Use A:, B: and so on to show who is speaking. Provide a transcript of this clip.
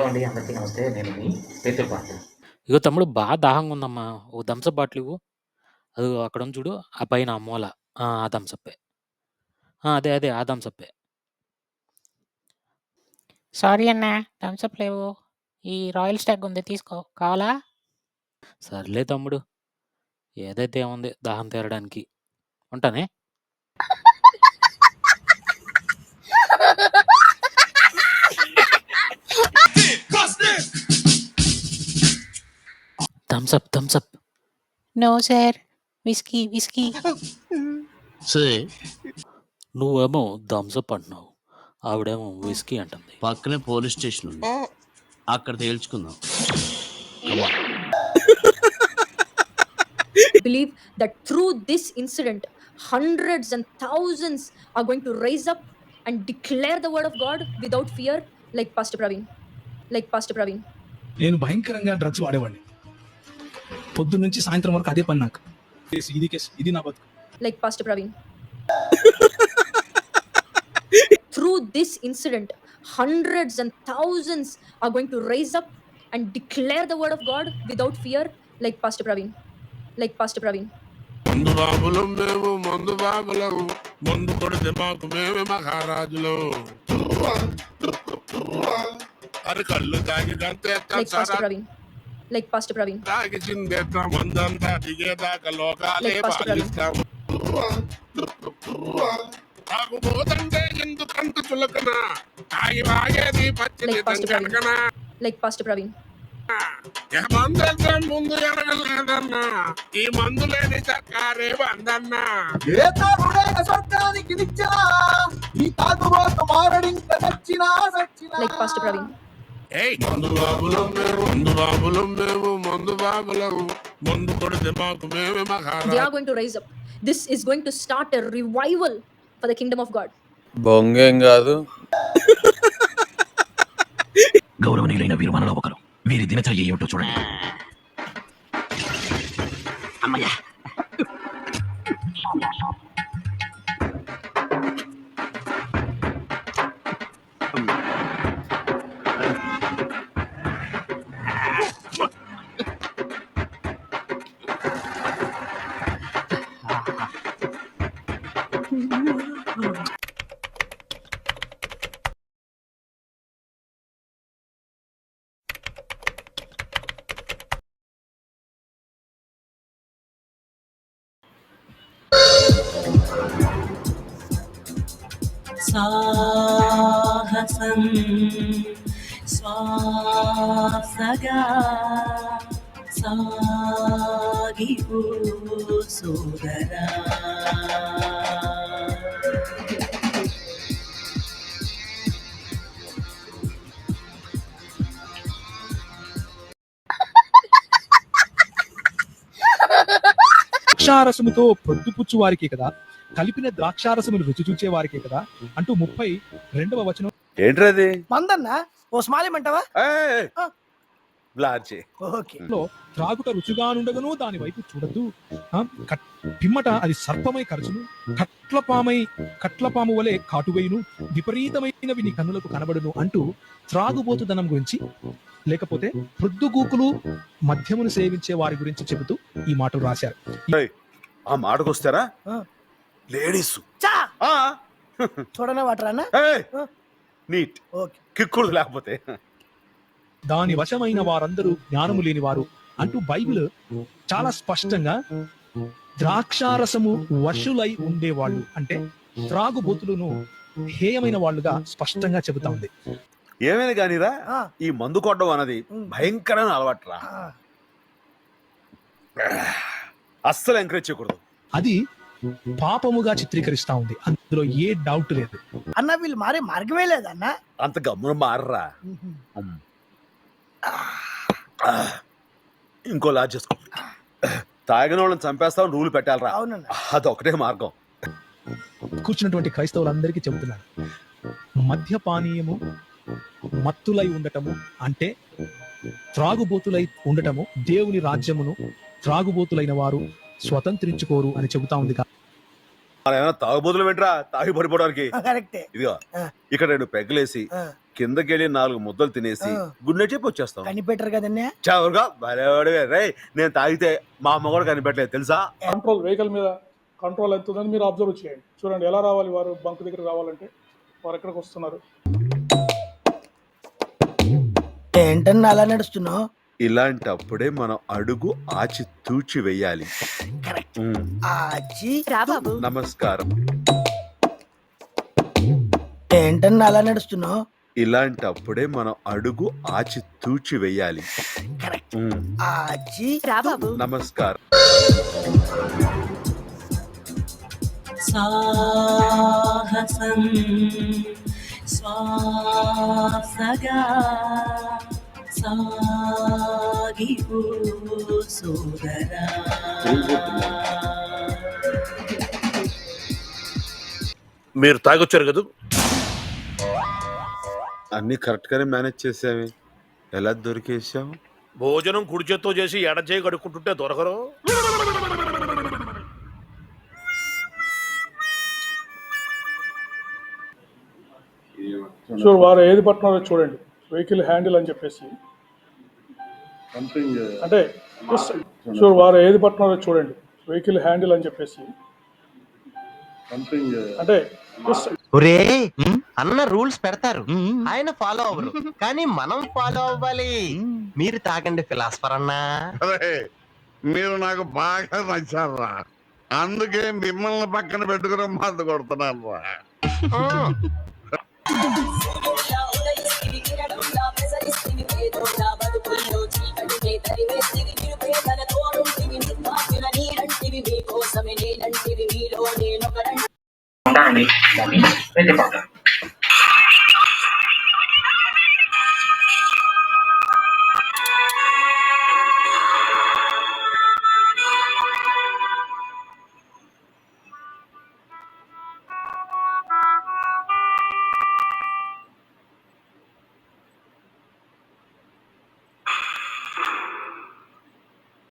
A: అండి. అందరికీ నమస్తే. నేను మీ పేతురు పాండు.
B: ఇగో తమ్ముడు బాగా దాహంగా ఉందమ్మా. ఓ థమ్సప్ బాటిల్ ఇవ్వు. అదిగో అక్కడ ఉంది చూడు. ఆ పైన ఆ మూల. ఆ థమ్సప్పే. అదే ఆ థమ్సప్పే.
C: సారీ అన్నా, థమ్సప్ లేవు. ఈ రాయల్ స్టాగ్ ఉంది, తీసుకో. కావాలా?
B: సర్లే తమ్ముడు. ఏదైతే ఏముంది దాహం తీరడానికి. ఉంటానే. థమ్సప్.
C: No sir, whisky.
B: నువ్వేమో థమ్సప్ అంటున్నావు. ఆవిడేమో విస్కీ అంటుంది.
D: పక్కనే పోలీస్ స్టేషన్ ఉంది, అక్కడ తేల్చుకుందాం.
E: Believe that through this incident, hundreds and thousands are going to rise up and declare the word of God without fear, like Pastor Praveen.
F: నేను భయంకరంగా drugs వాడేవాడిని. పొద్దు నుంచి సాయంత్రం వరకు అదే పని నాకు. ఇది నా బతుకు.
E: Like Pastor Praveen. Through this incident, hundreds and thousands are going to rise up and declare the word of God without fear, like Pastor Praveen.
G: మందు బాబులం మేము, మందు బాబులం, మందు కొడితే మాకు మేమే మహారాజులు. అరే కళ్ళు తాగి
E: Like Pastor Praveen.
G: తాగి చిందేస్తాం, మందంతా దిగేదాకా లోకాలే పాలిస్తాం. తాగుబోతంటే ఎందుకంత చులకన, తాగి వాగేది పచ్చి కనకన.
E: Like Pastor Praveen.
G: ముందు ఎరగలేదన్నా, ఈ మందు లేని చక్కారే బందన్నా.
E: Like Pastor Praveen.
G: మందు బాబులం మేము, మందు బాబులం మేము, మందు బాబులం, మందు కొడితే మాకు మేమే
E: They
G: మహారాజు.
E: are going to rise up. This is going to start a revival for the kingdom of God.
H: బొంగేం కాదు.
D: గౌరవనీయులైన వీరు మనలో ఒకరు. వీరి దినచర్య ఏమిటో చూడండి. అమ్మయ్యా,
I: సాహసం శ్వాసగా సాగిపో సోదరా.
F: ద్రాక్షారసముతో పొద్దుపుచ్చు వారికి కదా, కలిపిన ద్రాక్షారసమును రుచి చూచే వారికే కదా అంటూ 32వ వచనం.
H: ఏంట్రది?
C: మందన్నా, ఓ స్మాలేమంటావా?
F: లో త్రాగుట రుచిగా నుండగను దాని వైపు చూడద్దు, పిమ్మట అది సర్పమై కరచును, కట్లపాము వలె కాటువేయును, విపరీతమైనవి నీ కన్నులకు కనబడును అంటూ త్రాగుబోతుదనం గురించి, లేకపోతే ప్రొద్దుగూకులు మద్యమును సేవించే వారి గురించి చెబుతూ ఈ మాటలు రాశారు.
H: ఆ మాటకొస్తారా లేడీస్
C: చూడనే వాటరానా?
H: నీట్ కిక్కుడు లేకపోతే
F: దాని వశమైన వారందరూ జ్ఞానము లేని వారు అంటూ బైబిల్ చాలా స్పష్టంగా ద్రాక్షారసము వశులై ఉండేవాళ్ళు అంటే త్రాగుబోతులను హేయమైన వాళ్ళుగా స్పష్టంగా చెబుతా ఉంది.
H: ఏమైనా కానీరా, ఈ మందు కొట్టడం అన్నది భయంకరమైన అలవాటురా. అస్సలు ఎంకరేజ్ చేయకూడదు.
F: అది పాపముగా చిత్రీకరిస్తా ఉంది, అందులో ఏ డౌట్ లేదు.
C: అన్న వీళ్ళు మారే మార్గమే లేదన్న.
H: అంత గమ్మున మారరా. ఇంకో లాజ్ చేసుకో. తాగిన వాళ్ళని చంపేస్తామని రూల్ పెట్టాలరా, అదొకటే మార్గం.
F: కూర్చున్నటువంటి క్రైస్తవులందరికీ చెబుతున్నాను, మద్యపానీయము మత్తులై ఉండటము అంటే త్రాగుబోతులై ఉండటము, దేవుని రాజ్యమును త్రాగుబోతులైన వారు స్వతంత్రించుకోరు అని చెబుతా ఉంది.
H: తాగుబోతులు వెంట్రా తాగి పడిపోవడానికి. ఇదిగో ఇక్కడ 2 పెగ్గలేసి కిందకెళ్ళి 4 ముద్దలు తినేసి గుడ్ నైట్ చెప్పి వచ్చేస్తాం.
J: కనిపెట్టరు కదన్నా.
H: చవరుగా భలేవాడివే రే. నేను తాగితే మా అమ్మ కూడా కనిపెట్టలేదు తెలుసా.
K: కంట్రోల్ వెహికల్ మీద కంట్రోల్ అవుతుందని మీరు అబ్జర్వ్ చేయండి. చూడండి ఎలా రావాలి వారు బంక్ దగ్గర రావాలంటే వారు ఎక్కడికి వస్తున్నారు.
J: ఏంటన్నా అలా నడుస్తున్నావు?
H: ఇలాంటప్పుడే మనం అడుగు ఆచి తూచి వెయ్యాలి. నమస్కారం.
J: ఏంటన్నా అలా నడుస్తున్నావు?
H: ఇలాంటప్పుడే మనం అడుగు ఆచి తూచి వెయ్యాలి. నమస్కారం.
I: సాహసం శ్వాసగా సాగిపో సోదరా.
G: మీరు తాగొచ్చారు కదా?
H: అన్ని కరెక్ట్ గానే మేనేజ్ చేసామే. ఎలా దొరికేసావు?
G: భోజనం కుడి చేత్తో చేసి ఎడ చేయి కడుక్కుంటుంటే దొరకరు.
K: చూడు వారు ఏది పట్టున్నారో చూడండి. వెహికల్ హ్యాండిల్ అని చెప్పేసి అంటే చూడు వారు ఏది పట్టున్నారో చూడండి. వెహికల్ హ్యాండిల్ అని చెప్పేసి అంటే
L: ఒరే అన్న రూల్స్ పెడతారు, ఆయన ఫాలో అవ్వరు, కానీ మనం ఫాలో అవ్వాలి. మీరు తాగండి ఫిలాసఫర్ అన్నా.
G: మీరు నాకు బాగా నచ్చారా, అందుకే మిమ్మల్ని పక్కన పెట్టుకుని మందు కొడుతున్నాను రా.
A: ఉంటానండి.